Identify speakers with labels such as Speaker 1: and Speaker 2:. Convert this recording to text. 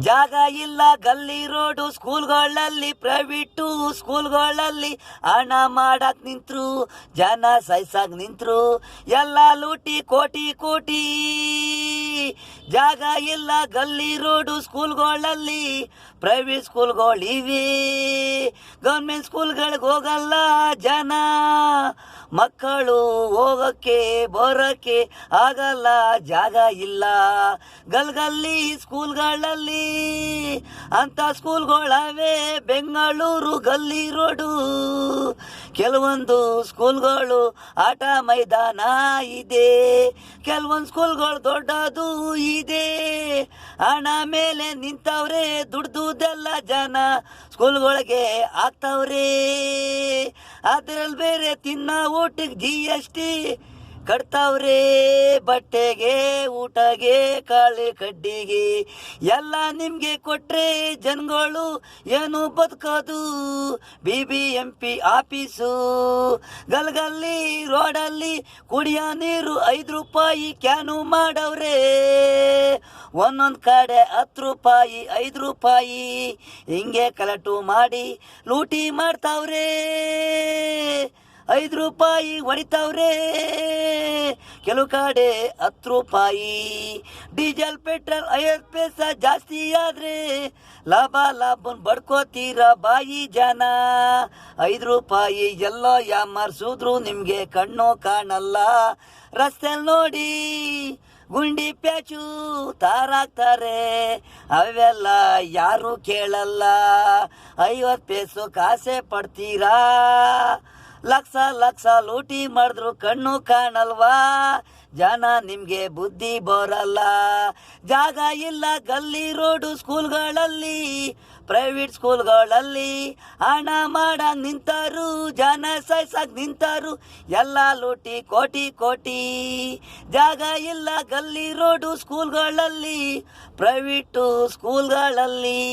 Speaker 1: ಜಾಗ ಇಲ್ಲ ಗಲ್ಲಿ ರೋಡು ಸ್ಕೂಲ್ಗಳಲ್ಲಿ ಪ್ರೈವೇಟು ಸ್ಕೂಲ್ಗಳಲ್ಲಿ ಹಣ ಮಾಡಕ್ ನಿಂತ್ರು, ಜನ ಸೈಸಾಗ್ ನಿಂತ್ರು, ಎಲ್ಲ ಲೂಟಿ ಕೋಟಿ ಕೋಟಿ. ಜಾಗ ಇಲ್ಲ ಗಲ್ಲಿ ರೋಡು ಸ್ಕೂಲ್ಗಳಲ್ಲಿ ಪ್ರೈವೇಟ್ ಸ್ಕೂಲ್ಗಳಿವೆ, ಗೌರ್ಮೆಂಟ್ ಸ್ಕೂಲ್ಗಳಿಗೆ ಹೋಗಲ್ಲ ಜನ. ಮಕ್ಕಳು ಹೋಗಕ್ಕೆ ಬರೋಕ್ಕೆ ಆಗಲ್ಲ, ಜಾಗ ಇಲ್ಲ ಗಲ್ಲಿ ಸ್ಕೂಲ್ಗಳಲ್ಲಿ. ಅಂತ ಸ್ಕೂಲ್ಗಳವೆ ಬೆಂಗಳೂರು ಗಲ್ಲಿ ರೋಡು. ಕೆಲವೊಂದು ಸ್ಕೂಲ್ಗಳು ಆಟ ಮೈದಾನ ಇದೆ, ಕೆಲವೊಂದು ಸ್ಕೂಲ್ಗಳು ದೊಡ್ಡದು ಇದೆ. ಹಣ ಮೇಲೆ ನಿಂತವ್ರೆ, ದುಡ್ದುದೆಲ್ಲ ಜನ ಸ್ಕೂಲ್ಗಳಿಗೆ ಆಗ್ತವ್ರೆ. ಅದ್ರಲ್ಲಿ ಬೇರೆ ತಿನ್ನ ಊಟಕ್ಕೆ GST ಕಟ್ತಾವ್ರೆ, ಬಟ್ಟೆಗೆ ಊಟಗೆ ಕಾಳೆ ಕಡ್ಡಿಗೆ ಎಲ್ಲ ನಿಮಗೆ ಕೊಟ್ರೆ ಜನಗಳು ಏನು ಬದುಕೋದು. BBMP ಆಫೀಸು ಗಲ್ಲಿ ರೋಡಲ್ಲಿ ಕುಡಿಯೋ ನೀರು 5 ರೂಪಾಯಿ ಕ್ಯಾನು ಮಾಡವ್ರೆ. ಒಂದೊಂದು ಕಡೆ 10 ರೂಪಾಯಿ 5 ರೂಪಾಯಿ ಹಿಂಗೆ ಕಲೆಕ್ಟು ಮಾಡಿ ಲೂಟಿ ಮಾಡ್ತಾವ್ರೆ. 5 ರೂಪಾಯಿ ಹೊಡಿತಾವ್ರೆ, ಕೆಲವು ಕಡೆ 10 ರೂಪಾಯಿ. ಡೀಸೆಲ್ ಪೆಟ್ರೋಲ್ 50 ಪೈಸೆ ಜಾಸ್ತಿ ಆದ್ರೆ ಲಾಭನ್ ಬಡ್ಕೋತೀರ ಬಾಯಿ ಜನ. 5 ರೂಪಾಯಿ ಎಲ್ಲೋ ಯಾಮಾರ್ಸಿದ್ರು ನಿಮ್ಗೆ ಕಣ್ಣು ಕಾಣಲ್ಲ. ರಸ್ತೆ ನೋಡಿ ಗುಂಡಿ ಪ್ಯಾಚು ತಾರಾಕ್ತಾರೆ, ಅವೆಲ್ಲ ಯಾರು ಕೇಳಲ್ಲ. 50 ಪೈಸು ಕಾಸೆ ಪಡ್ತೀರಾ, ಲಕ್ಷ ಲೂಟಿ ಮಾಡಿದ್ರು ಕಣ್ಣು ಕಾಣಲ್ವಾ ಜನ, ನಿಮ್ಗೆ ಬುದ್ಧಿ ಬರಲ್ಲ. ಜಾಗ ಇಲ್ಲ ಗಲ್ಲಿ ರೋಡು ಸ್ಕೂಲ್ಗಳಲ್ಲಿ ಪ್ರೈವೇಟ್ ಸ್ಕೂಲ್ಗಳಲ್ಲಿ ಹಣ ಮಾಡ ನಿಂತಾರು, ಜನ ಸೈಸಾಗ್ ನಿಂತಾರು, ಎಲ್ಲ ಲೂಟಿ ಕೋಟಿ ಕೋಟಿ. ಜಾಗ ಇಲ್ಲ ಗಲ್ಲಿ ರೋಡು ಸ್ಕೂಲ್ಗಳಲ್ಲಿ ಪ್ರೈವೇಟು ಸ್ಕೂಲ್ಗಳಲ್ಲಿ.